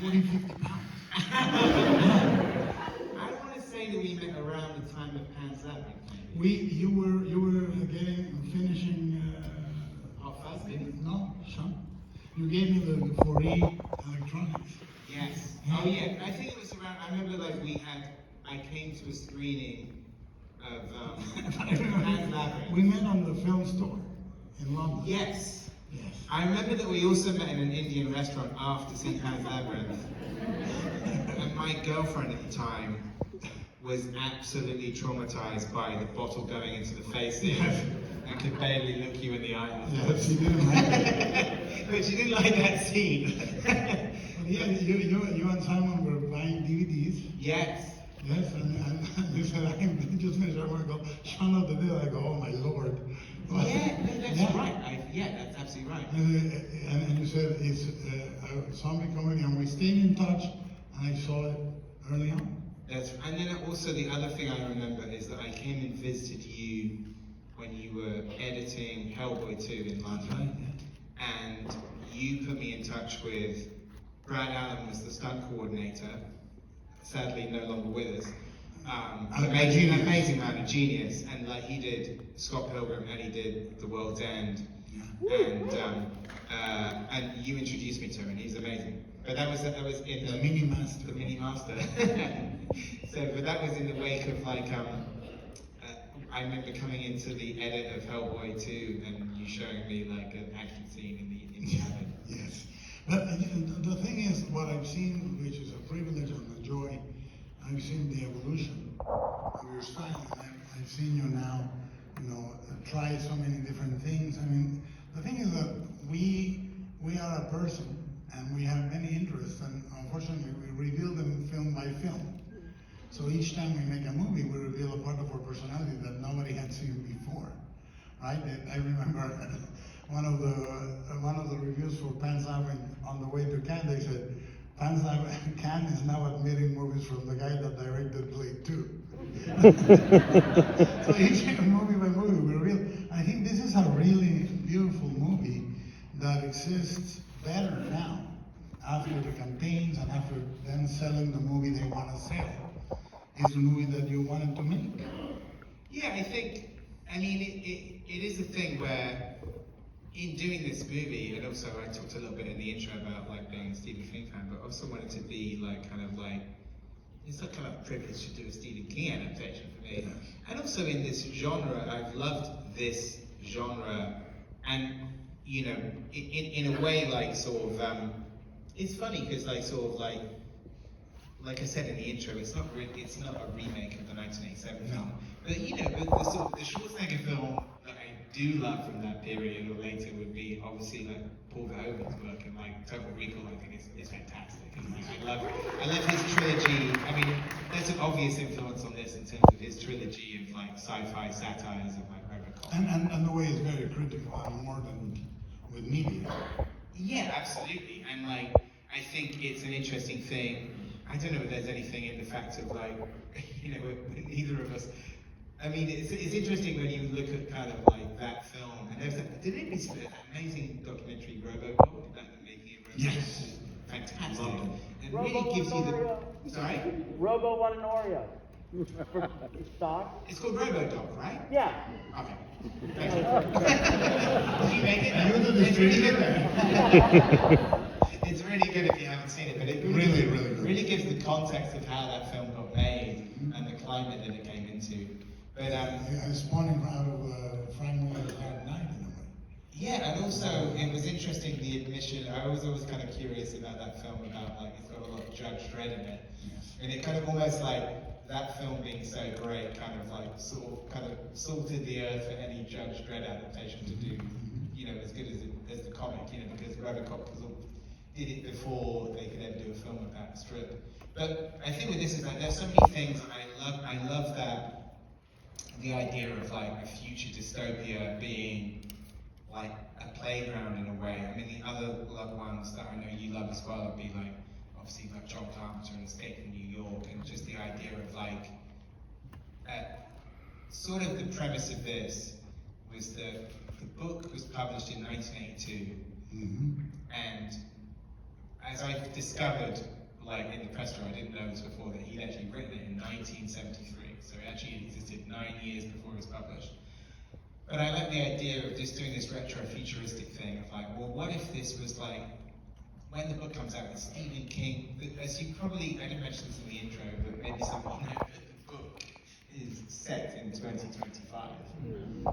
40, 50 pounds. I want to say that we met around the time of Pan's Labyrinth. You were finishing. Hot Fuzz, maybe? No, Sean. You gave me the 4E electronics. Yes. Oh yeah. I think it was around. I remember I came to a screening of Pan's Labyrinth. We met on the film store in London. Yes. Yes. I remember that we also met in an Indian restaurant after seeing Pan's Labyrinth. And my girlfriend at the time was absolutely traumatized by the bottle going into the face and could barely look you in the eye. Yeah, she didn't like it. But she didn't like that scene. Yeah, you and Simon were buying DVDs. Yes. Yes, and you said, I just finished, I want to go, Shaun of the Dead. I go, oh my Lord. Yeah, that's right. That's absolutely right. And you said it's a zombie comedy, and we stayed in touch, and I saw it early on. And then also the other thing I remember is that I came and visited you when you were editing Hellboy 2 in London. Right, And you put me in touch with Brad Allen, was the stunt coordinator, sadly no longer with us. Amazing man, a genius, and he did Scott Pilgrim and he did The World's End, and you introduced me to him, and he's amazing. But that was in the Mini Master. The Mini Master. But that was in the wake of I remember coming into the edit of Hellboy 2 and you showing me an action scene in the cabin. Yes. But the thing is, what I've seen, which is a privilege and a joy, I've seen the evolution of your style, and I've seen you now, try so many different things. I mean, the thing is that we are a person, and we have many interests, and unfortunately we reveal them film by film. So each time we make a movie, we reveal a part of our personality that nobody had seen before, right? I remember one of the reviews for Pan's Labyrinth on the way to Cannes. They said, Cannes is now admitting movies from the guy that directed Blade 2. So each movie by movie we reveal. I think this is a really beautiful movie that exists better now, after the campaigns and after them selling the movie they want to sell. It's the movie that you wanted to make. Yeah, it is a thing where, in doing this movie, and also I talked a little bit in the intro about being a Stephen King fan, but I also wanted to be it's a kind of privilege to do a Stephen King adaptation for me. Yes. And also in this genre, I've loved this genre, and in a way, it's funny because like I said in the intro, it's not a remake of the 1987 film, but the Schwarzenegger film that I do love from that period or later would be obviously Paul Verhoeven's work, and Total Recall. I think is fantastic. And, I love his trilogy. I mean, there's an obvious influence on this in terms of his trilogy of sci-fi satires of Robocop. And the way it's very critical and more than with media. Yeah, absolutely. And I think it's an interesting thing. I don't know if there's anything in the fact of neither of us. I mean, it's interesting when you look at that film. And did anybody see that amazing documentary Robocop about the making of Robocop? Yes. Fantastic. Loved it. And Robo really gives you Oreo. Sorry? Robo won an Oreo. Stock? It's called Robodoc, right? Yeah. Okay. Thank you. Did you make it? You're the It's really good. distributor. It's really good if you haven't seen it, but it Really good. really gives the context of how that film got made and the climate that it came into. But It's spawning out of Frank Miller's Dark Knight in a way. yeah, and also it was interesting the admission. I was always kind of curious about that film, about it's got a lot of Judge Dredd in it, Yes. and it kind of almost that film being so great, kind of salted the earth for any Judge Dredd adaptation to do, as good as the comic, because Robocop did it before they could ever do a film about the strip. But I think with this is there's so many things I love that the idea of a future dystopia being a playground in a way. I mean, the other ones that I know you love as well would be obviously John Carpenter and Escape from New York, and just the idea of sort of the premise of this was that the book was published in 1982, Mm-hmm. and as as I discovered, like in the press tour, I didn't know this before, that he'd actually written it in 1973. So it actually existed 9 years before it was published. But I like the idea of just doing this retro-futuristic thing of like, well, what if this was like, when the book comes out, it's Stephen King, as you probably, I didn't mention this in the intro, but maybe some of you know that the book is set in 2025,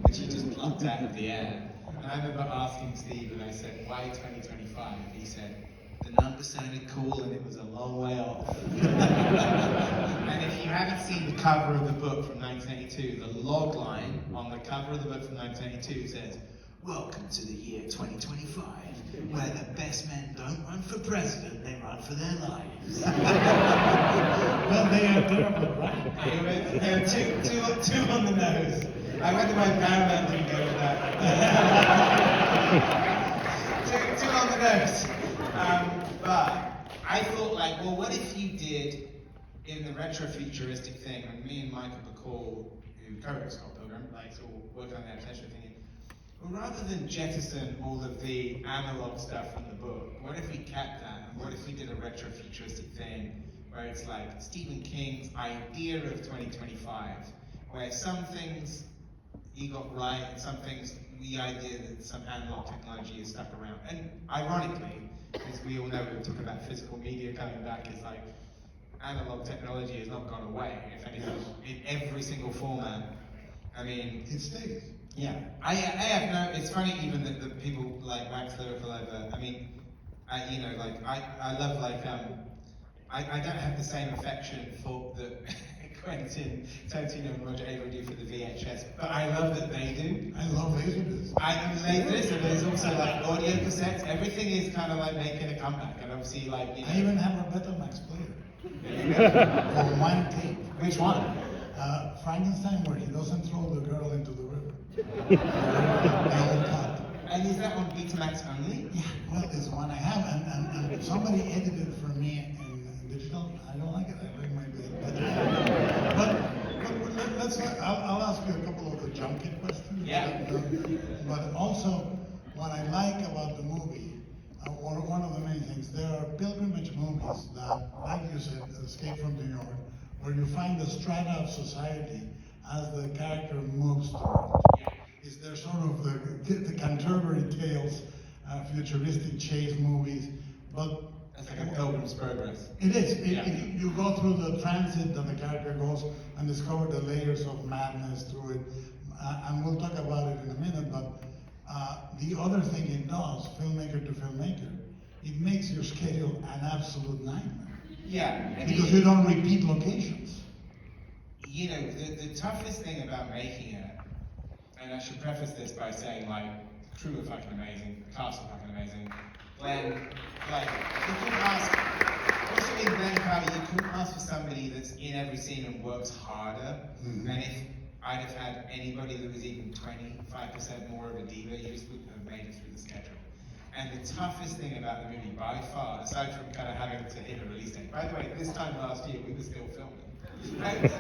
which he just plucked out of the air. And I remember asking Steve, and I said, why 2025? And he said, the number sounded cool and it was a long way off. And if you haven't seen the cover of the book from 1982, the log line on the cover of the book from 1982 says, welcome to the year 2025, where the best men don't run for president, they run for their lives. Well, they are terrible, right? They were two on the nose. I wonder why Paramount didn't go with that. two on the nose. But I thought, like, well, what if you did in the retro-futuristic thing, and me and Michael McCall, who co-wrote Scott Pilgrim, like, so worked on the adaptation thing, well, rather than jettison all of the analog stuff from the book, what if we kept that, and what if we did a retro-futuristic thing, where it's like Stephen King's idea of 2025, where some things he got right, and some things, the idea that some analog technology is stuck around. And ironically, because we all know we talk about physical media coming back, is like, analog technology has not gone away. If anything, in every single format. I mean, It stays. yeah. I have no, it's funny even that the people like Max Lyrical over, I mean, I love I don't have the same affection for the Quentin Tarantino and Roger Avary do for the VHS, but I love that they do. I love Laserdisc. I know Laserdisc, and there's also like audio cassettes. Everything is kind of like making a comeback, and obviously like, you know. I even have a Betamax player. For one tape. Which one? Frankenstein, where he doesn't throw the girl into the river. The old cut. And is that on Betamax only? Yeah, well, it's one I have, and somebody edited it for me in digital. I don't like it. I like my bed. But let's. I'll ask you a couple of the junket questions. Yeah. But also, what I like about the movie, one of the main things, there are pilgrimage movies that, like you said, Escape from New York, where you find the strata of society as the character moves through it. Is there sort of the Canterbury Tales, futuristic chase movies, but It's like a Pilgrim's Progress. it is. Yeah. You go through the transit that the character goes and discover the layers of madness through it, and we'll talk about it in a minute. But the other thing it does, filmmaker to filmmaker, it makes your schedule an absolute nightmare. Yeah. Because you don't repeat locations. You know, the toughest thing about making it, and I should preface this by saying, like, the crew are fucking amazing, the cast are fucking amazing. When, like, you couldn't ask, also in Glenn Carter, you couldn't ask for somebody that's in every scene and works harder than if I'd have had anybody that was even 25% more of a diva, you just wouldn't have made it through the schedule. And the toughest thing about the movie by far, aside from kind of having to hit a release date, by the way, this time last year we were still filming.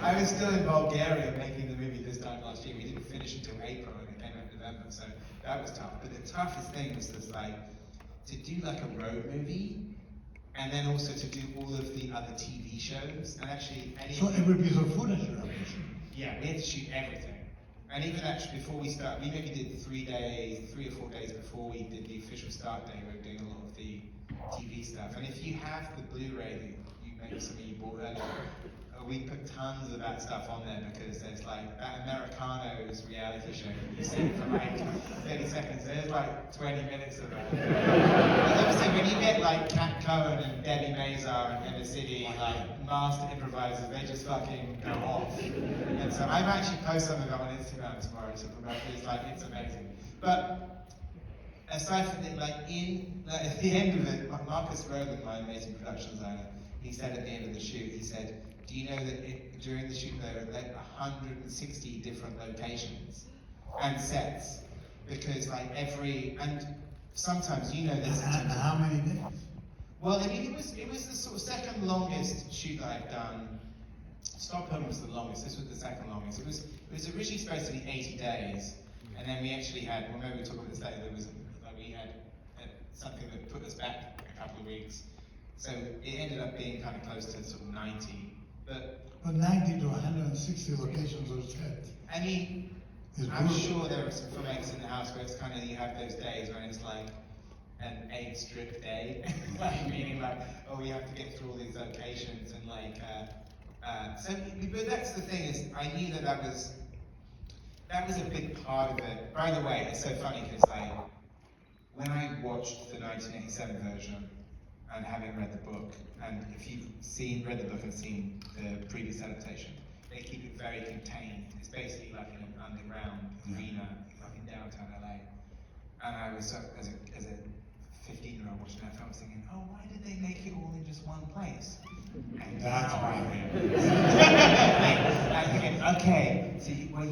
I was still in Bulgaria making the movie this time last year. We didn't finish until April and it came out in November, so that was tough. But the toughest thing was just like, to do like a road movie, and then also to do all of the other TV shows, and actually So every piece of footage you have to shoot. yeah, we had to shoot everything. And even actually before we start, we maybe did 3 or 4 days before we did the official start day, we were doing a lot of the TV stuff. And if you have the Blu-ray that you maybe some of you bought earlier, we put tons of that stuff on there because there's like that Americano's reality show that you see for like 30 seconds. There's like 20 minutes of that. And obviously when you get like Kat Cohen and Debbie Mazar and Emma City, like master improvisers, they just fucking go off. And so I'm actually post something up on Instagram tomorrow to promote it. It's like, it's amazing. But aside from it, like at the end of it, Marcus Rogan, my amazing production designer, he said at the end of the shoot, he said, do you know that during the shoot there were like 160 different locations and sets? Because like and sometimes you know this. And how many days? Well, I mean, it was the sort of second longest shoot that I've done. Stockholm was the longest. This was the second longest. It was originally supposed to be 80 days, and then we actually had. Well, maybe we'll talk about this later. There was like we had something that put us back a couple of weeks. So it ended up being kind of close to sort of 90. But 90 to 160 locations are set. I mean, It's I'm brutal. sure there are some filmmakers in the house where it's kind of, you have those days when it's like an 8-strip day, like meaning like, oh, we have to get through all these locations and like, but that's the thing is, I knew that was a big part of it. By the way, it's so funny because like, when I watched the 1987 version and having read the book, and if you've read the book and seen the previous adaptation, they keep it very contained. It's basically like in an underground arena, like in downtown LA. And I was, as a 15-year-old watching that film, thinking, oh, why did they make it all in just one place? And That's now right. I'm thinking, okay, so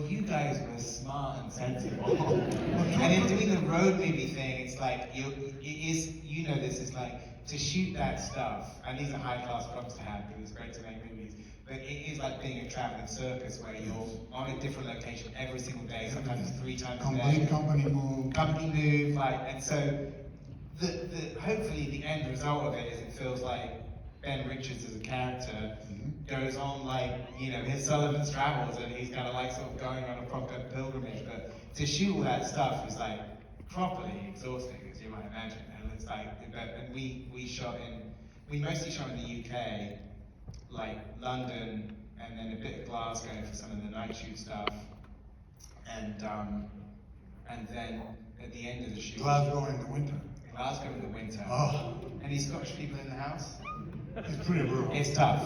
you guys were smart and sensible. And in doing the road movie thing, it's like, this is like, to shoot that stuff, and these are high-class props to have, because it's great to make movies, but it is like being a traveling circus where you're on a different location every single day, sometimes 3 times a day. Complete company move. Company move, like, and so hopefully the end result of it is it feels like Ben Richards as a character goes on like, his Sullivan's Travels, and he's kind of like sort of going on a proper pilgrimage, but to shoot all that stuff is like properly exhausting, as you might imagine. And it's like, and we mostly shot in the UK, like London, and then a bit of Glasgow for some of the night shoot stuff, and then at the end of the shoot, Glasgow in the winter. Glasgow in the winter. Oh, Any Scottish people in the house? it's pretty brutal. It's tough.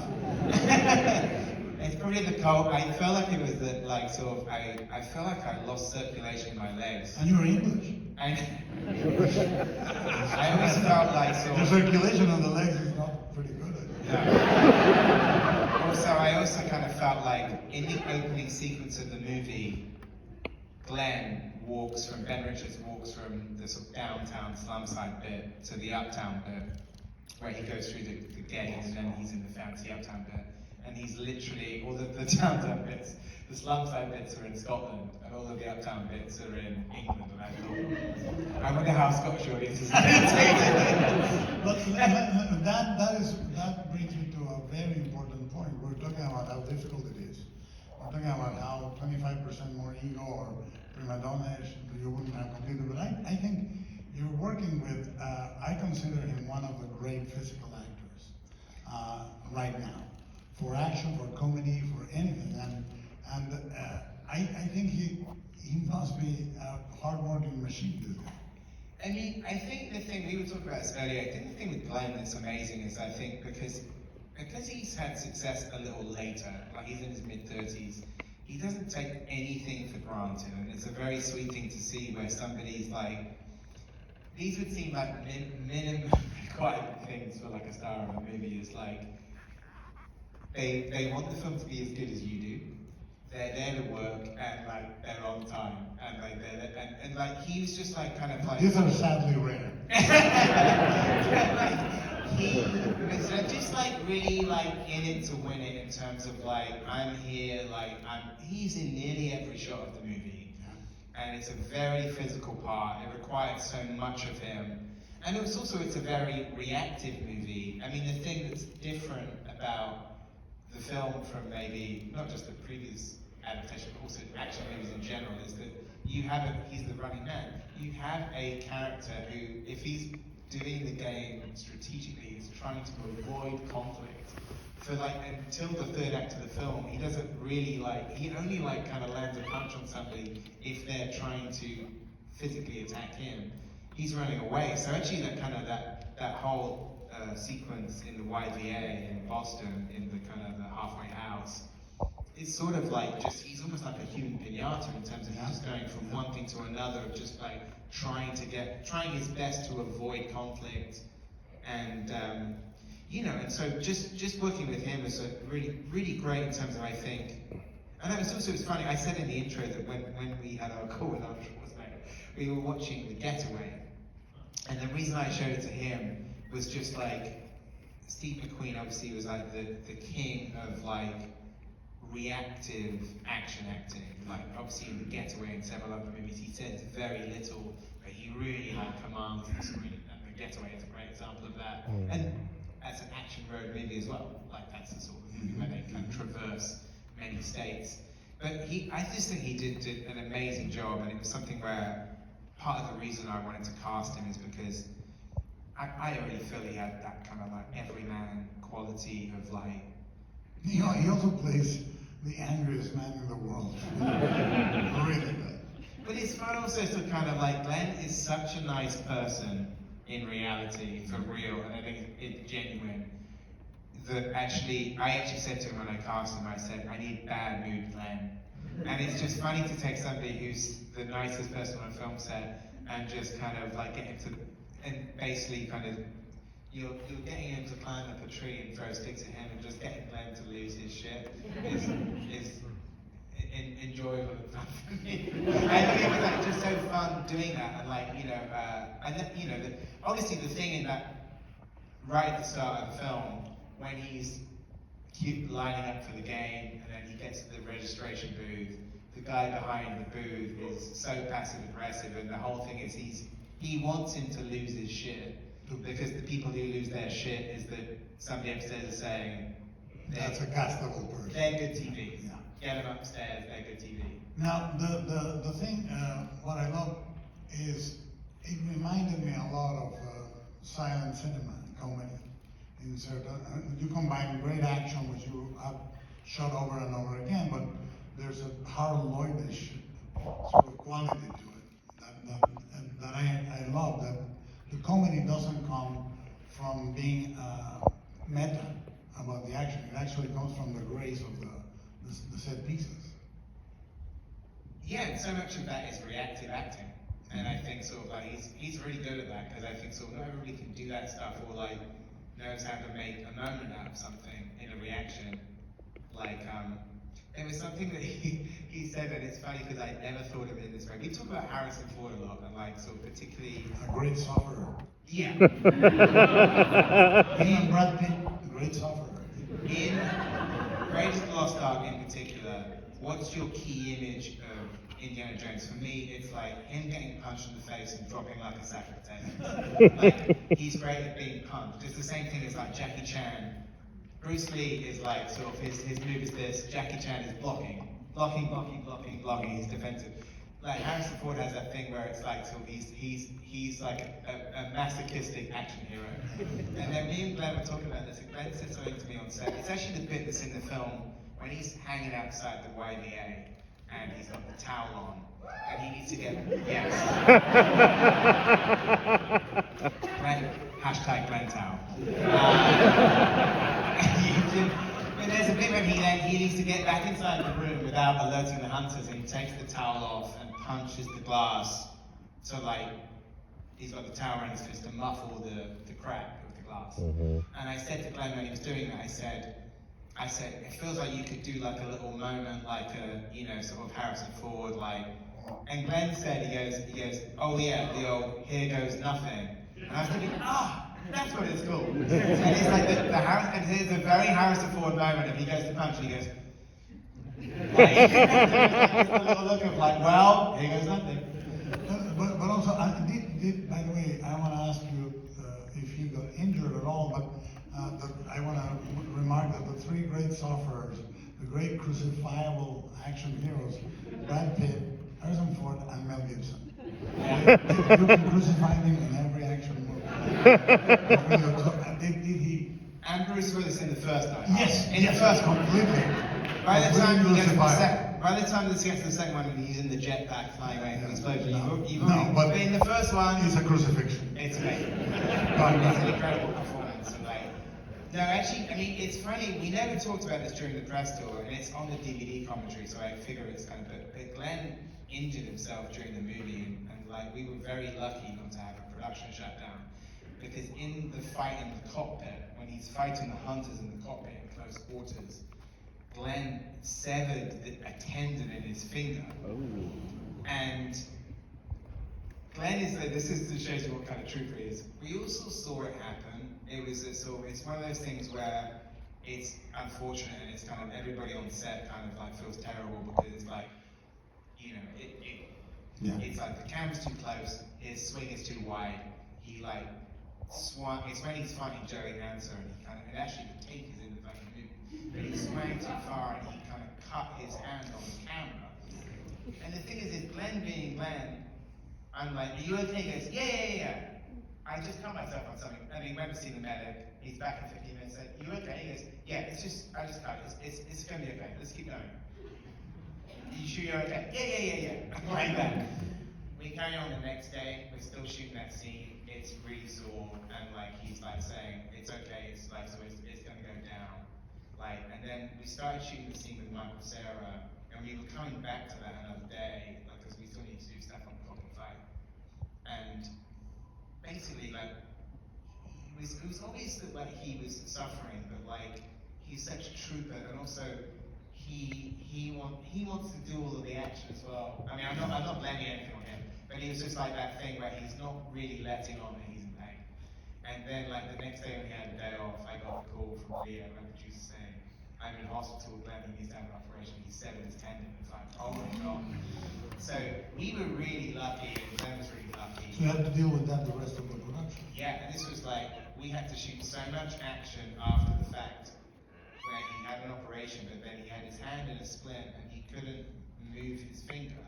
It's probably the cold. I felt like it was the, like, sort of, I felt like I lost circulation in my legs. And you're English. I always felt like sort The of, circulation on the legs is not pretty good. Also, I also kind of felt like in the opening sequence of the movie, Ben Richards walks from the sort of downtown slum side bit to the uptown bit, where he goes through the gate and then he's in the fancy uptown bit. And he's literally, all of the downtown bits, the slum side bits are in Scotland, and all of the uptown bits are in England. And I thought, I wonder how Scottish audiences are going to take it. But that brings me to a very important point. We're talking about how difficult it is. We're talking about how 25% more ego or prima donna-ish you wouldn't have completed. But I think you're working with, I consider him one of the great physical actors right now. For action, for comedy, for anything. And I think he must be a hard-working machine, this guy. I mean, I think the thing, we were talking about this earlier, I think the thing with Glenn that's amazing is I think because he's had success a little later, like he's in his mid-30s, he doesn't take anything for granted, and it's a very sweet thing to see where somebody's like, these would seem like minimum required things for like a star of a movie. Is like, they want the film to be as good as you do. They're there to work, and like they're on time, and like and like he was just like kind of like. These are sadly rare. He was just like really like in it to win it in terms of like I'm here, like he's in nearly every shot of the movie, and it's a very physical part. It required so much of him, and it's a very reactive movie. I mean, the thing that's different about the film from maybe not just the previous adaptation, but also action movies in general, is that he's the running man. You have a character who, if he's doing the game strategically, is trying to avoid conflict. For like until the third act of the film, he doesn't really he only kind of lands a punch on somebody if they're trying to physically attack him. He's running away. So actually that whole sequence in the YVA in Boston, in the kind of the halfway house, it's sort of like he's almost like a human pinata in terms of just going from one thing to another, of just like trying his best to avoid conflict, and and so just working with him was really, really great in terms of, I think, and that was also, it's funny, I said in the intro that when we had our call with Arnold Schwarzenegger, we were watching The Getaway, and the reason I showed it to him was just like, Steve McQueen obviously was like the king of like reactive action acting. Like obviously in The Getaway and several other movies, he says very little, but he really like commands the screen. And The Getaway is a great example of that. And as action road movie as well. Like that's the sort of movie where they kind of traverse many states. But I just think he did an amazing job, and it was something where part of the reason I wanted to cast him is because I already feel he had that kind of like everyman quality of like. You know, he also plays the angriest man in the world. Really good. But it's fun also to kind of like, Glenn is such a nice person in reality, for real, and I think it's genuine. That I actually said to him when I cast him, I said, I need bad mood Glenn. And it's just funny to take somebody who's the nicest person on a film set and just kind of like get him to, and basically kind of, you're getting him to climb up a tree and throw sticks at him, and just getting Glenn to lose his shit is enjoyable and fun for me. And it was like just so fun doing that, and like, and then, obviously the thing in that, right at the start of the film, when he's lining up for the game, and then he gets to the registration booth, the guy behind the booth is so passive aggressive, and the whole thing is he wants him to lose his shit, because the people who lose their shit is that somebody upstairs is saying, That's a castable person. they're good TV. Yeah. Get them upstairs, they're good TV. Now, the thing, what I love is, it reminded me a lot of silent cinema, comedy. In certain, you combine great action, which you have shot over and over again, but there's a Harold Lloydish sort of quality to it that I love. That the comedy doesn't come from being meta about the action. It actually comes from the grace of the set pieces. Yeah, and so much of that is reactive acting. And I think sort of like he's really good at that, because I think sort of not everybody can do that stuff, or like knows how to make a moment out of something in a reaction. Like there was something that he said, and it's funny because I never thought of it in this way. We talk about Harrison Ford a lot, and like sort of particularly A great sufferer. yeah. Him and Brad Pitt, a great sufferer. In Raiders of the Lost Ark in particular, what's your key image of Indiana Jones? For me, it's like him getting punched in the face and dropping like a sack of potatoes. Like, he's great at being punched. It's the same thing as like Jackie Chan. Bruce Lee is like sort of his move is this. Jackie Chan is blocking. He's defensive. Like Harrison Ford has that thing where it's like sort of he's like a masochistic action hero. And then me and Glenn were talking about this, and Glenn said something to me on set. It's actually the bit that's in the film when he's hanging outside the YVA and he's got the towel on and he needs to get Glenn, hashtag Glenn towel. And there's a bit when he needs to get back inside the room without alerting the hunters, and he takes the towel off and punches the glass. So like he's got the towel around his fist to muffle the crack of the glass. And I said to Glenn when he was doing that, I said, it feels like you could do like a little moment, like a, sort of Harrison Ford, like. And Glenn said, he goes, oh yeah, the old here goes nothing. And I was thinking, that's what it's called. And it's like and here's a very Harrison Ford moment, and he goes to punch, and he goes. Like, there's a little look of like, well, here goes nothing. But also, by the way, I want to ask you if he got injured at all, but I want to remark that the three great sufferers, the great crucifiable action heroes, Brad Pitt, Harrison Ford, and Mel Gibson. You can crucify him in every action movie. Did he? And Bruce Willis in the first one. Yes, in the first one. Completely. By the time he gets to the crucified. second, by the time this gets to the second one, and he's in the jetpack flying away from the explosion. But in the first one, it's a crucifixion. it's amazing. But, It's an incredible performance, and like. No, actually, I mean, it's funny. We never talked about this during the press tour, and it's on the DVD commentary, so I figure it's kind of. But Glenn injured himself during the movie, and like we were very lucky not to have a production shutdown, because in the fight in the cockpit, when he's fighting the hunters in the cockpit in close quarters, Glenn severed a tendon in his finger. And Glenn is this is to show you what kind of trooper he is. We also saw it happen. It was it's one of those things where it's unfortunate, and it's kind of everybody on set kind of like feels terrible, because it's like, it's like the camera's too close, his swing is too wide, he like it's when he's fighting Joey Nancer, and he kind of, and actually the take is in the fucking movie, but he swung too far and he kind of cut his hand on the camera. And the thing is Glenn being Glenn, I'm like, are you okay? He goes, yeah. I just cut myself on something. And he went to see the medic. He's back in 15 minutes. Said, you okay? He goes, yeah, I just cut it. It's going to be okay. Let's keep going. You sure you're okay? Yeah. I'm right back. We carry on the next day. We're still shooting that scene. It's really sore. And like, he's like saying, it's okay. It's like, so it's going to go down. Like, and then we started shooting the scene with Michael Cera. And we were coming back to that another day, like, because we still need to do stuff on the fucking fight. And basically, like, it was obvious that like he was suffering, but like he's such a trooper, and also he wants to do all of the action as well. I mean, I'm not blaming anything on him, but he was just like that thing where he's not really letting on that he's in pain. And then like the next day when he had a day off, I got a call from Leo, my producer, saying, I'm in hospital, Glenn, he needs to have an operation. He severed his tendon. It's like, oh my god. So we were really lucky, and Glenn was really lucky. So you had to deal with that the rest of the production. Yeah, and this was like, we had to shoot so much action after the fact where he had an operation, but then he had his hand in a splint and he couldn't move his finger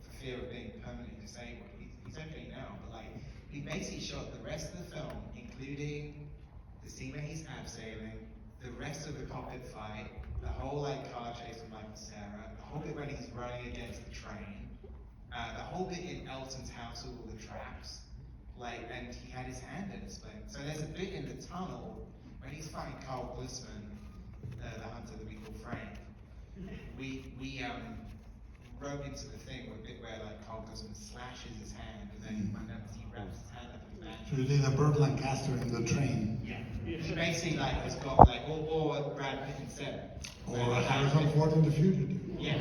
for fear of being permanently disabled. He's okay now, but like, we basically shot the rest of the film, including the scene where he's abseiling, the rest of the cockpit fight, the whole like car chase with Michael Cera, the whole bit when he's running against the train, the whole bit in Elton's house with all the traps, like, and he had his hand in a splint. So there's a bit in the tunnel when he's fighting Carl Glusman, the hunter that we call Frank. We wrote into the thing a bit where like Carl Glusman slashes his hand, and then when he wraps his hand up in the band. So you did a Burt Lancaster in the train. Yeah. He basically like has got like, or what Brad Pitt said. Or Harrison Ford in The Fugitive. Yeah.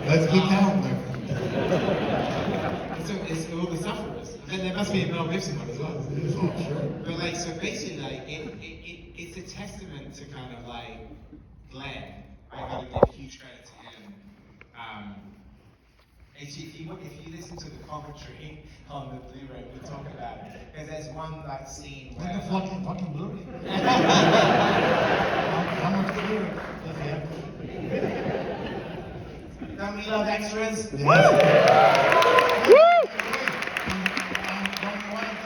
Let's get down there. So it's all the sufferers. Then there must be a Mel Gibson one as well. Oh, sure. But like, so basically, like, it's a testament to kind of like Glenn. I gotta give huge credit to him. If you listen to the commentary on the Blu-ray, we talk about it. Because there's one like scene where Like a fucking Blu-ray. How much clearer does he have? don't we love extras? Don't you want to tell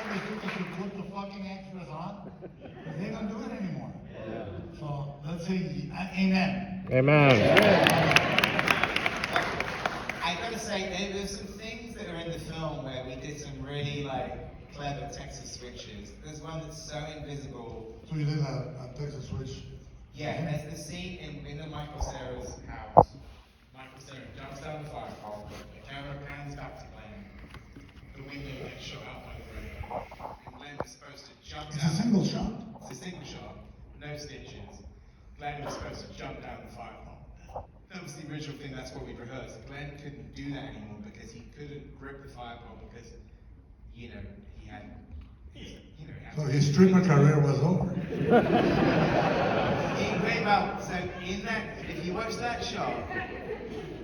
the people to put the fucking extras on? Because they don't do it anymore. So let's say amen. I gotta say, there's some things that are in the film where we did some really like clever Texas switches. There's one that's so invisible. So you did a Texas switch. Yeah, there's the scene in the Michael Cera's house. Michael Cera jumps down the fire pole, the camera pans back to Glenn. The window gets shot out by the radar. And Glenn was supposed to jump It's down. a single shot. It's a single shot, no stitches. Glenn was supposed to jump down the fire pole. That was the original thing, that's what we rehearsed. Glenn couldn't do that anymore because he couldn't grip the fire pole because, he had So his stripper career was over. So in that, if you watch that shot,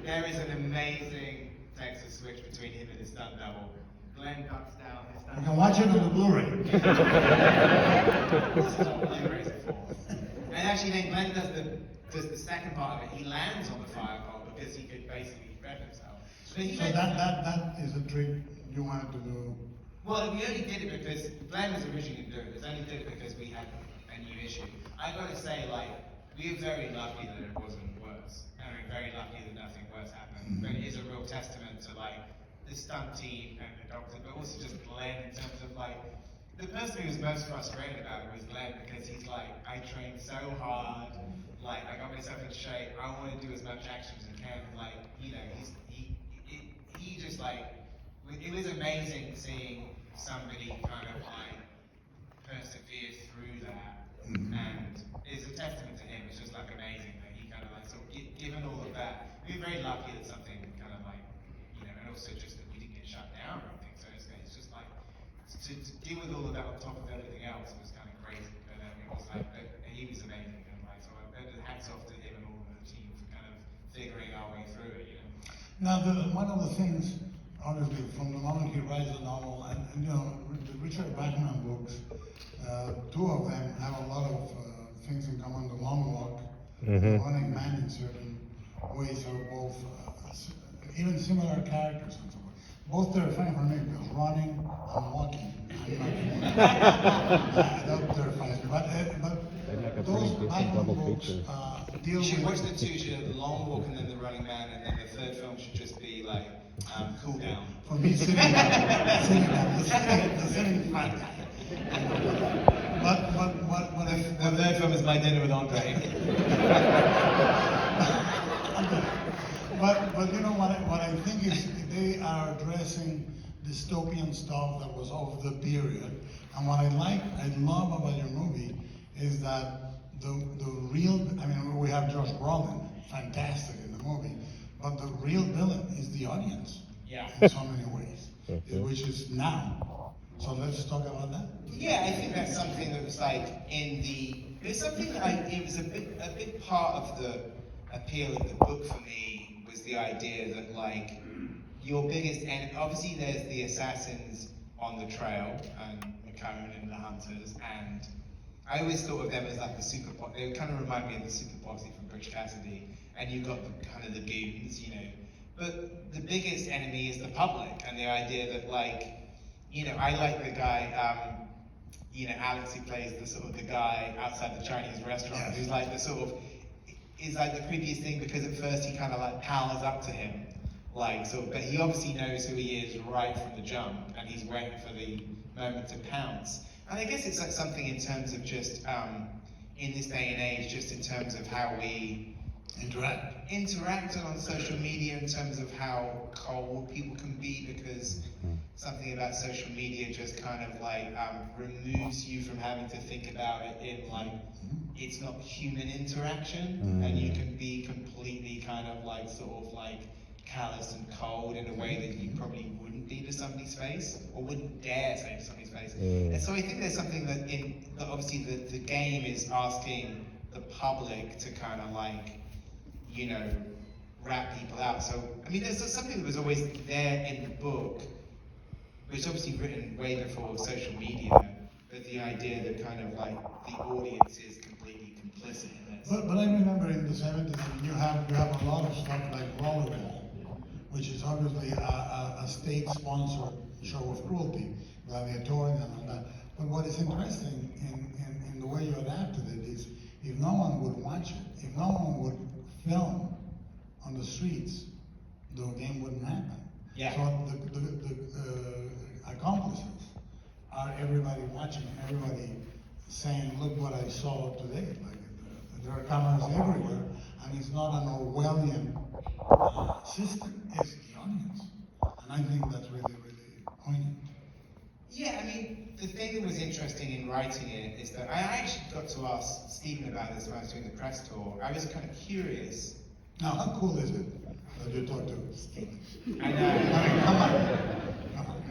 there is an amazing Texas switch between him and his stunt double. Glenn cuts down his stunt You can watch it on the Blu-ray. Blu-rays are for. And actually then Glenn does the second part of it. He lands on the fire pole because he could basically grab himself. So that is a trick you wanted to do. Well, we only did it because Glenn was originally doing it. We only did it because we had a new issue. I got to say, like, we were very lucky that it wasn't worse. And we're very lucky that nothing worse happened. But it is a real testament to, like, the stunt team and the doctor, but also just Glenn in terms of, like, the person who was most frustrated about it was Glenn because he's like, I trained so hard, like, I got myself in shape, I want to do as much action as I can. Like, he just, like, it was amazing seeing somebody kind of like persevere through that, and it's a testament to him. It's just like amazing that he kind of like, so given all of that, we were very lucky that something kind of like, and also just that we didn't get shut down or anything. So it's just like to deal with all of that on top of everything else was kind of crazy. But it was like he was amazing, and like so hats off to him and all of the team for kind of figuring our way through it. Now, one of the things, obviously, from the moment he writes the novel, and you know, the Richard Bachman books, two of them have a lot of things in common. The Long Walk, the Running Man in certain ways are both even similar characters and so forth. Both terrifying for me because running and walking. That terrifies me. But those Bachman books deal You should watch with. the two, you should have the Long Walk and then the Running Man, and then the third film should just be like Cool Down. For me, sitting down, the sitting fat guy. But The third film is My Dinner with Andre. but you know what I think is they are addressing dystopian stuff that was of the period. And what I love about your movie is that the real, I mean, we have Josh Brolin, fantastic in the movie, but the real villain is the audience. Yeah. In so many ways, which is now. So let's talk about that. Yeah, I think that's something that was like it's something that it was a big part of the appeal of the book for me was the idea that like your biggest enemy, obviously there's the assassins on the trail and McLaren and the hunters, and I always thought of them as like the super, they kind of remind me of the super posse from Butch Cassidy, and you've got the kind of the goons, you know. But the biggest enemy is the public, and the idea that like, you know, I like the guy, you know, Alex, who plays the sort of the guy outside the Chinese restaurant, Yes. who's like the sort of, is like the creepiest thing because at first he kind of like powers up to him, like sort of, but he obviously knows who he is right from the jump, and he's waiting for the moment to pounce. And I guess it's like something in terms of just, in this day and age, just in terms of how we interact on social media, in terms of how cold people can be, because something about social media just kind of like removes you from having to think about it in like, it's not human interaction, and you can be completely kind of like sort of like callous and cold in a way that you probably wouldn't be to somebody's face, or wouldn't dare say to somebody's face. And so I think there's something that obviously the game is asking the public to kind of like, you know, rat people out. So, I mean, there's something that was always there in the book, which is obviously written way before social media, but the idea that kind of like the audience is completely complicit in this. But I remember in the 70s, I mean, you have a lot of stuff like Rollerball, which is obviously a state-sponsored show of cruelty, gladiatorial and all that. But what is interesting in the way you adapted it is, if no one would watch it, if no one would film on the streets, the game wouldn't happen. Yeah. So the accomplices are everybody watching, everybody saying, look what I saw today. Like, there are cameras everywhere, and it's not an Orwellian system, it's the audience. And I think that's really, really poignant. Yeah, I mean, the thing that was interesting in writing it is that I actually got to ask Stephen about this when I was doing the press tour. I was kind of curious. Now, how cool is it that you talk to Stephen? I know. I mean, come on.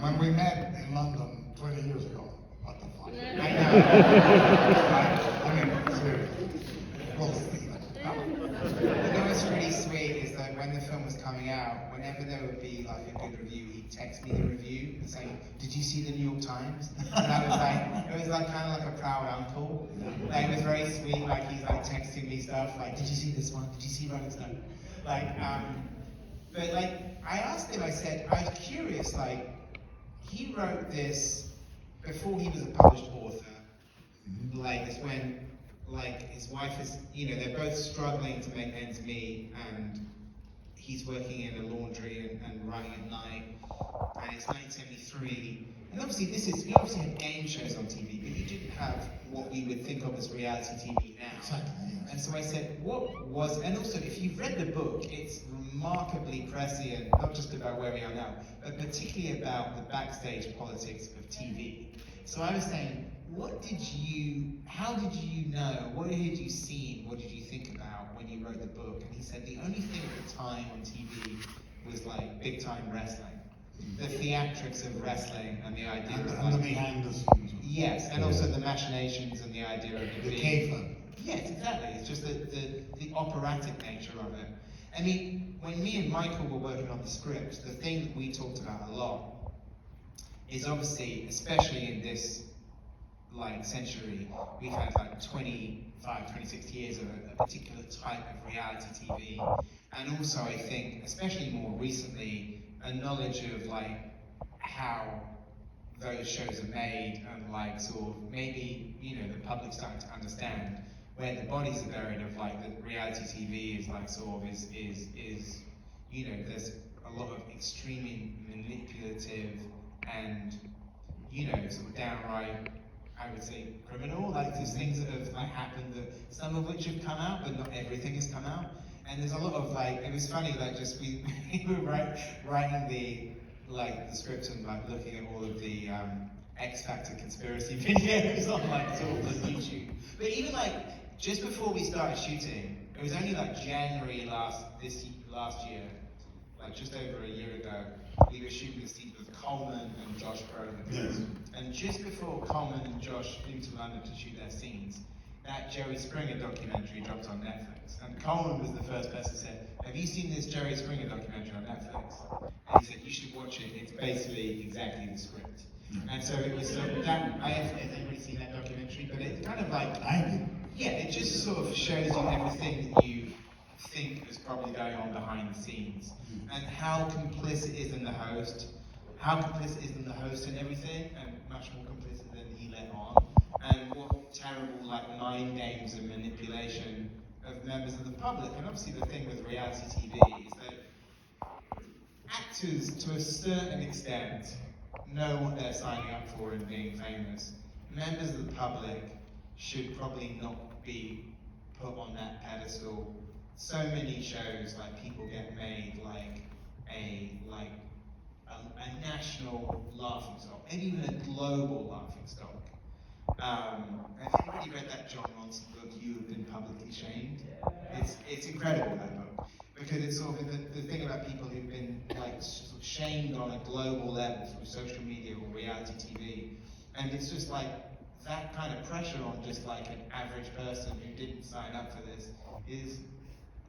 When we met in London 20 years ago, what the fuck? I know. I mean, seriously. Well, Stephen. What was really sweet is that when the film was coming out, whenever there would be like a good review, he'd text me the review and say, "Did you see the New York Times?" And I was like, it was like kind of like a proud uncle. Like, it was very sweet. Like, he's like texting me stuff like, "Did you see this one? Did you see Rolling Stone?" Like, but like, I asked him. I said, I was curious. Like, he wrote this before he was a published author. Like, it's when. Like, his wife is, you know, they're both struggling to make ends meet, and he's working in a laundry and writing at night, and it's 1973, and obviously you obviously had game shows on TV, but you didn't have what we would think of as reality TV now. Exactly, yes. And so I said, and also if you've read the book, it's remarkably prescient, not just about where we are now, but particularly about the backstage politics of TV. So I was saying, how did you know, what had you seen, what did you think about when you wrote the book? And he said the only thing at the time on TV was like big time wrestling. The theatrics of wrestling and the idea of And the like, behind the scenes. yes, and also the machinations and the idea of it The being, cave. yes, exactly. It's just the operatic nature of it. I mean, when me and Michael were working on the script, the thing that we talked about a lot is obviously, especially in this like century, we've had like 25, 26 years of a particular type of reality TV, and also I think, especially more recently, a knowledge of like how those shows are made, and like sort of maybe, you know, the public's starting to understand where the bodies are buried of like the reality TV is like sort of is you know, there's a lot of extremely manipulative and, you know, sort of downright, I would say, criminal, like these things that have like happened, that some of which have come out, but not everything has come out. And there's a lot of like, it was funny, like just we were writing the script and like looking at all of the X Factor conspiracy videos on like sort of like YouTube. But even like just before we started shooting, it was only like January last year, like just over a year ago, we were shooting the scene with Coleman and Josh Brolin. Yes. And just before Coleman and Josh flew to London to shoot their scenes, that Jerry Springer documentary dropped on Netflix. And Coleman was the first person who said, "Have you seen this Jerry Springer documentary on Netflix?" And he said, "You should watch it. It's basically exactly the script." And so it was that, I haven't really seen that documentary, but it's kind of like, yeah, it just sort of shows you everything that you think is probably going on behind the scenes, and how complicit is in the host, in everything, and much more complicit than he let on, and what terrible like mind games and manipulation of members of the public. And obviously the thing with reality TV is that actors, to a certain extent, know what they're signing up for in being famous. Members of the public should probably not be put on that pedestal. So many shows, like people get made like a national laughing stock, and even a global laughing stock. Have you already read that John Ronson book, You Have Been Publicly Shamed? It's incredible, that book, because it's sort of the thing about people who've been like sort of shamed on a global level through social media or reality TV, and it's just like that kind of pressure on just like an average person who didn't sign up for this is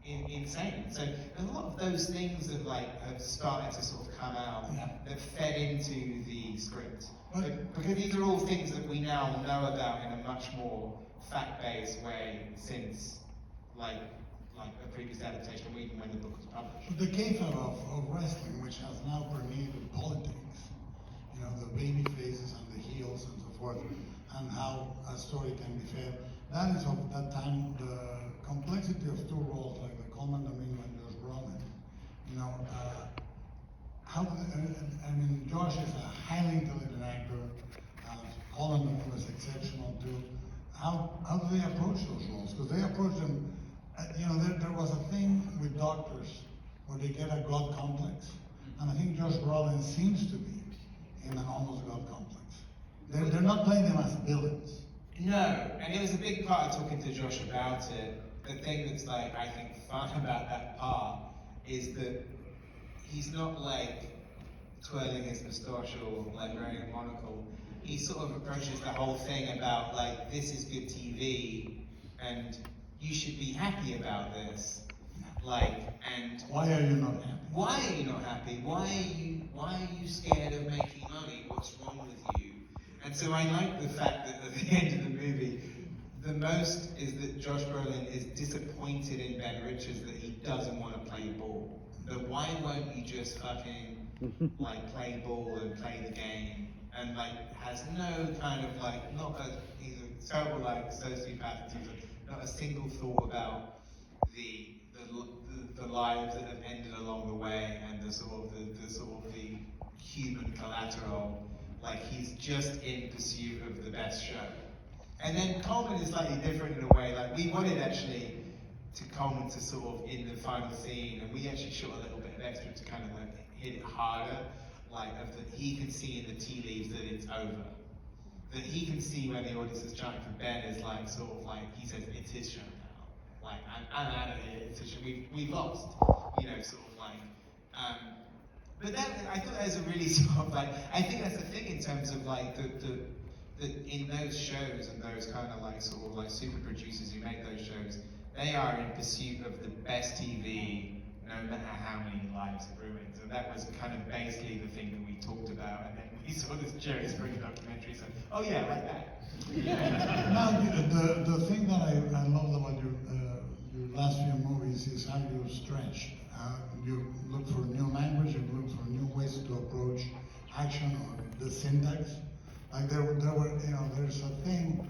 insane. So a lot of those things that have started to sort of come out that fed into the script. Because these are all things that we now know about in a much more fact-based way since like a previous adaptation, or even when the book was published. But the case of wrestling, which has now permeated politics, you know, the baby faces and the heels and so forth, and how a story can be fed, that is of that time the complexity of two roles, like the Coleman Domingo and Josh Brolin. You know, I mean, Josh is a highly intelligent actor. Coleman was exceptional too. How do they approach those roles? Because they approach them. You know, there was a thing with doctors where they get a God complex, and I think Josh Brolin seems to be in an almost God complex. They're not playing them as villains. No, and it was a big part of talking to Josh about it. The thing that's like, I think, fun about that part is that he's not like twirling his moustache or like wearing a monocle. He sort of approaches the whole thing about like, this is good TV and you should be happy about this. Like, and why are you not happy? Why are you not happy? Why are you scared of making money? What's wrong with you? And so I like the fact that at the end of the movie, the most is that Josh Brolin is disappointed in Ben Richards that he doesn't want to play ball. That why won't you just fucking like play ball and play the game, and like has no kind of like, not a, he's a terrible like sociopath, not a single thought about the lives that have ended along the way and the sort of the human collateral. Like he's just in pursuit of the best show. And then Coleman is slightly different in a way. Like we wanted actually to Coleman to sort of in the final scene, and we actually shot a little bit of extra to kind of like hit it harder, like that he can see in the tea leaves that it's over. That he can see when the audience is chanting for Ben is like sort of like he says it's his show now. Like I'm out of here. It's his show. We've lost. You know, sort of like. But that, I thought that was a really sort of like, I think that's the thing in terms of like the in those shows and those kind of like sort of like super producers who make those shows, they are in pursuit of the best TV, no matter how many lives it ruins. And that was kind of basically the thing that we talked about, and then he saw this Jerry Springer documentary, he said, oh yeah, like that. Now, the thing that I love about your last few movies is how you stretch. You look for new language, you look for new ways to approach action or the syntax. Like there were, there's a thing,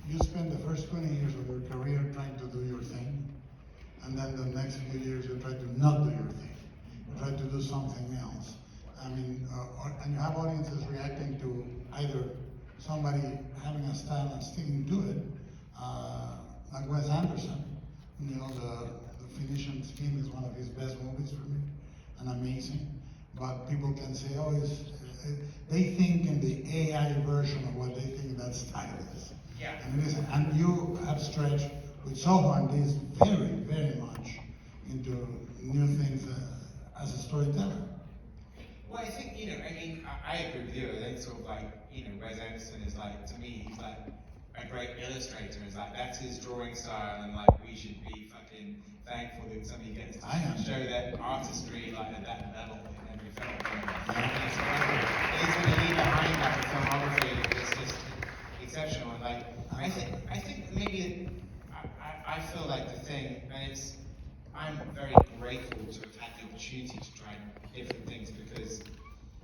you spend the first 20 years of your career trying to do your thing, and then the next few years you try to not do your thing. You try to do something else. I mean, and you have audiences reacting to either somebody having a style and sticking to it, like Wes Anderson. You know, the Phoenician Scheme is one of his best movies for me, and amazing. But people can say, oh, they think in the AI version of what they think that style is. Yeah. And it is, and you have stretched with Soho and this very, very much into new things as a storyteller. Well, I think, I agree with you. I think sort of like, Wes Anderson is like, to me, he's like a great illustrator. It's like, that's his drawing style, and like, we should be fucking thankful that somebody gets to show that artistry like at that level in every film. And it's when you leave behind that filmography, it's just exceptional. And like, I think maybe, I feel like the thing, and I'm very grateful to have had the opportunity to try different things, because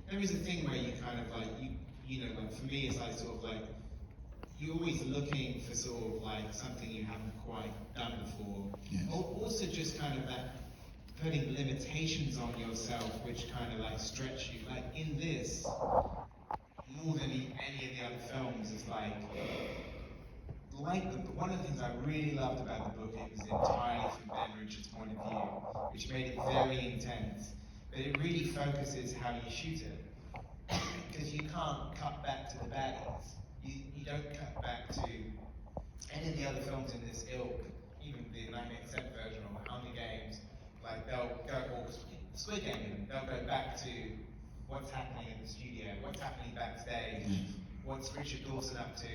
there is a thing where you kind of like, like for me it's like sort of like, you're always looking for sort of like something you haven't quite done before. Yes. Or also just kind of that putting limitations on yourself which kind of like stretch you. Like in this, more than any of the other films, is like one of the things I really loved about the book, it was entirely from Ben Richards' point of view, which made it very intense. But it really focuses how you shoot it. Because you can't cut back to the baddies. You don't cut back to any of the other films in this ilk, even the 1987 version or Hunger Games, like they'll go, or Squid Game even, they'll go back to what's happening in the studio, what's happening backstage, what's Richard Dawson up to,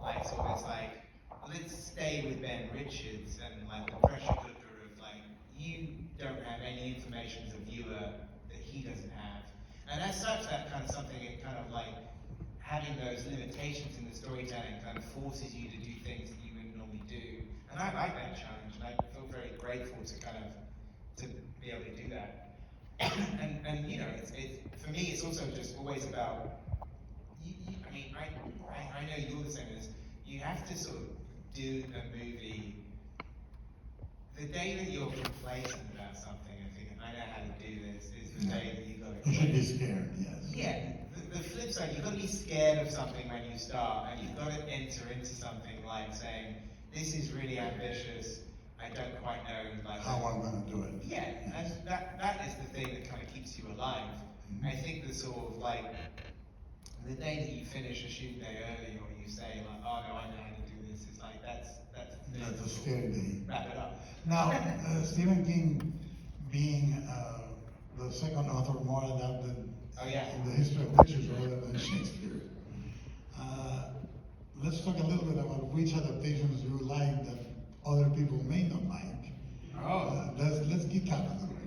like, so it's like, let's stay with Ben Richards and like the pressure cooker of like, you don't have any information as a viewer that he doesn't have. And as such, that kind of something, it kind of like, having those limitations in the storytelling kind of forces you to do things that you wouldn't normally do. And I like that challenge, and I feel very grateful to kind of, to be able to do that. and it's for me, it's also just always about, I know you're the same as, you have to sort of do a movie, the day that you're complacent about something and thinking, I know how to do this, is the day that you go. You should be scared, yes. Yeah, the flip side, you've got to be scared of something when you start, and you've got to enter into something like saying, this is really ambitious, I don't quite know like how I'm going to do it. Yeah, and that is the thing that kind of keeps you alive. Mm-hmm. I think the sort of like, the day that you finish a shoot day early, or you say like, oh no, I know how to do this, it's like, that's That's a scary day. Wrap it up. Now, Stephen King being the second author more adapted in the history of pictures rather than Shakespeare. Let's talk a little bit about which adaptations you like that other people may not like. Let's geek out a little bit.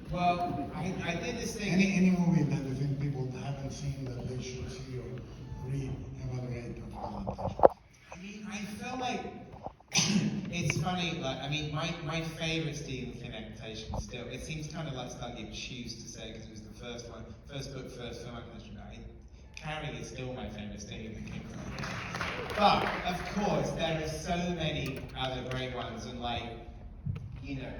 Well, I did this thing. Any movie that you think people haven't seen that they should see or read, evaluate, or adaptation. I mean, I feel like it's funny, like, I mean, my favorite Stephen King adaptation still, it seems kind of like something you choose to say because it was the first one, first book, first film I mentioned about it. Carrie is still my favorite Stephen King film. But, of course, there are so many other great ones, and like,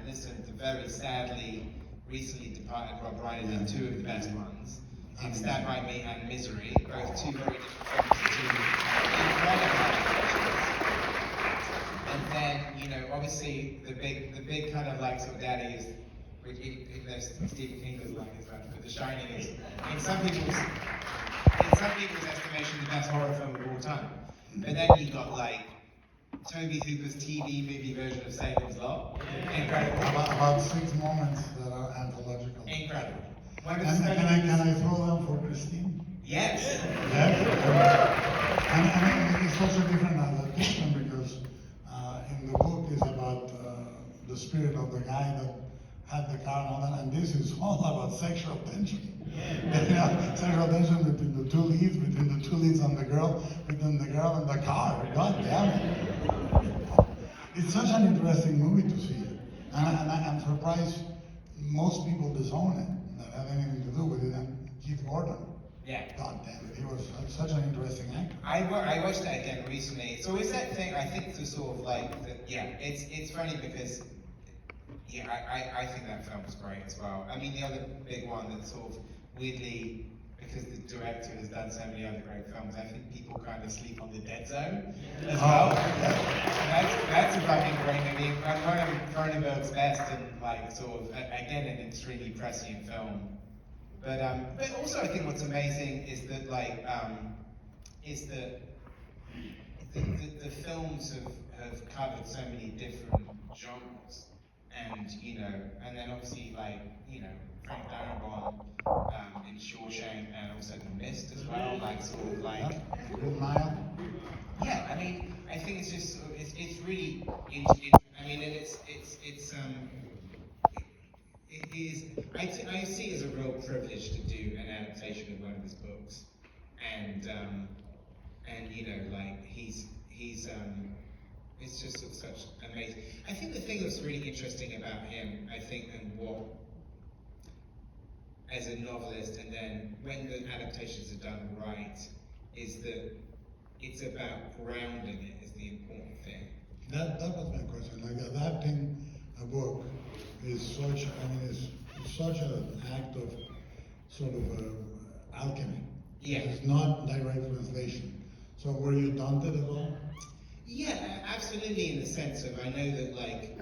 listen, the very sadly recently departed Rob Wright did two of the best ones. In Stand By Me and Misery, both two very different films, two incredible adaptations. And then, obviously, the big kind of like sort of daddy is, which Stephen King doesn't like as much, but The Shining is, in some people's estimation, the best horror film of all time. But then you got like Toby Hooper's TV movie version of Salem's Lot. Incredible. About 6 moments that are anthological. Incredible. And can I throw them for Christine? Yes. Yes. And it's also different adaptation because in the book is about the spirit of the guy that had the car and all that, and this is all about sexual tension. Sexual tension between the two leads, between the two leads and the girl, between the girl and the car. God damn it. It's such an interesting movie to see. And I'm surprised most people disown it, that have anything to do with it. And Keith Gordon. Yeah. God damn it, he was such an interesting actor. I watched that again recently. It's always that thing, I think, to sort of like, it's funny because, I think that film was great as well. I mean, the other big one that sort of weirdly, because the director has done so many other great films, I think people kind of sleep on The Dead Zone as well. That's a fucking great movie. One of Cronenberg's best, and like sort of, again, an extremely prescient film. But also I think what's amazing is that like the films have covered so many different genres, and and then obviously like Frank Darabont in Shawshank, and also The Mist as well, like sort of like Good Mile. I mean I think it's just it's really I mean it is, I see it as a real privilege to do an adaptation of one of his books, and like he's it's just such amazing. I think the thing that's really interesting about him, I think, and what as a novelist, and then when the adaptations are done right, is that it's about grounding it is the important thing. That was my question. Like adapting a book is such, it's such an act of sort of alchemy. Yeah. It's not direct translation. So were you daunted at all? Yeah, absolutely. In the sense of, I know that like,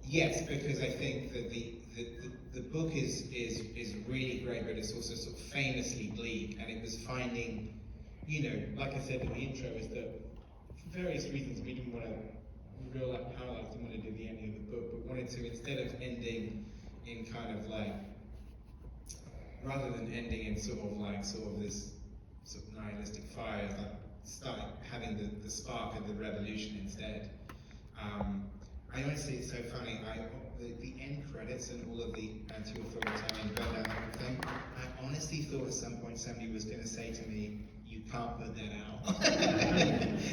yes, because I think that the book is really great, but it's also sort of famously bleak, and it was finding, like I said in the intro, is that for various reasons we didn't want to. Real life parallels, didn't want to do the ending of the book, but wanted to, instead of ending in kind of like, rather than ending in sort of this sort of nihilistic fire, like start having the spark of the revolution instead. I honestly, it's so funny, the end credits and all of the anti-authoritarian burnout thing, I honestly thought at some point somebody was going to say to me, you can't put that out.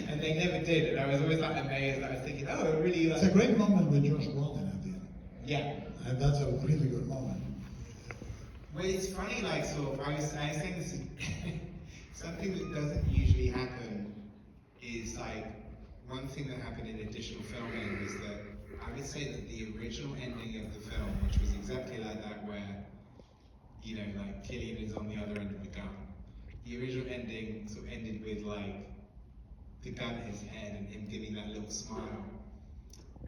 And they never did, and I was always like amazed. I was thinking, oh, it really like... It's a great moment with Josh Brolin at the end. Yeah. And that's a really good moment. Well, it's funny, like, sort of, I was saying this is something that doesn't usually happen is like, one thing that happened in additional filming was that I would say that the original ending of the film, which was exactly like that, where, like Killian is on the other end of the gun. The original ending sort of ended with like the gun at his head and him giving that little smile.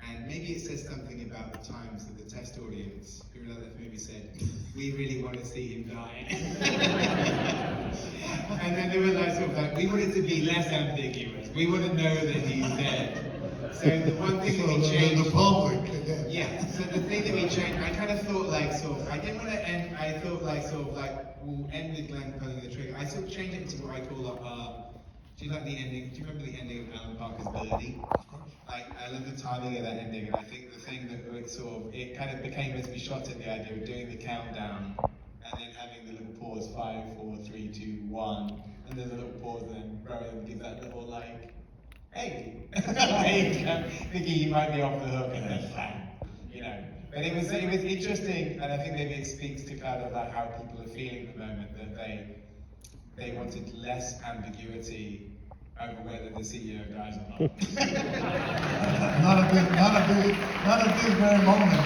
And maybe it says something about the times that the test audience who loved that movie said, we really want to see him die. And then they were like, sort of like, we want it to be less ambiguous. We want to know that he's dead. So the one thing that we changed... The public, again. Yeah, so the thing that we changed, I kind of thought like sort of, I didn't want to end, I thought like sort of like, we'll end with Glenn pulling the trigger. I sort of changed it to what I call do you like the ending, do you remember the ending of Alan Parker's Birdie? Of course. Like, I love the timing of that ending, and I think the thing that it kind of became as we shot it, the idea of doing the countdown, and then having the little pause, 5, 4, 3, 2, 1, and there's a little pause, and then Rowan gives that little like, hey, thinking he might be off the hook, and then bang, But it was interesting, and I think maybe it speaks to kind of like how people are feeling at the moment, that they wanted less ambiguity over whether the CEO dies or not. not at this very moment.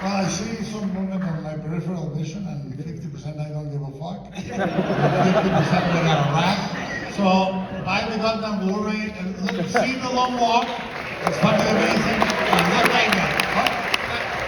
Well, I see some moment on my peripheral vision, and 50% I don't give a fuck. 50% they got a rat. So buy the goddamn Blu-ray and see The Long Walk. It's fucking amazing. And look like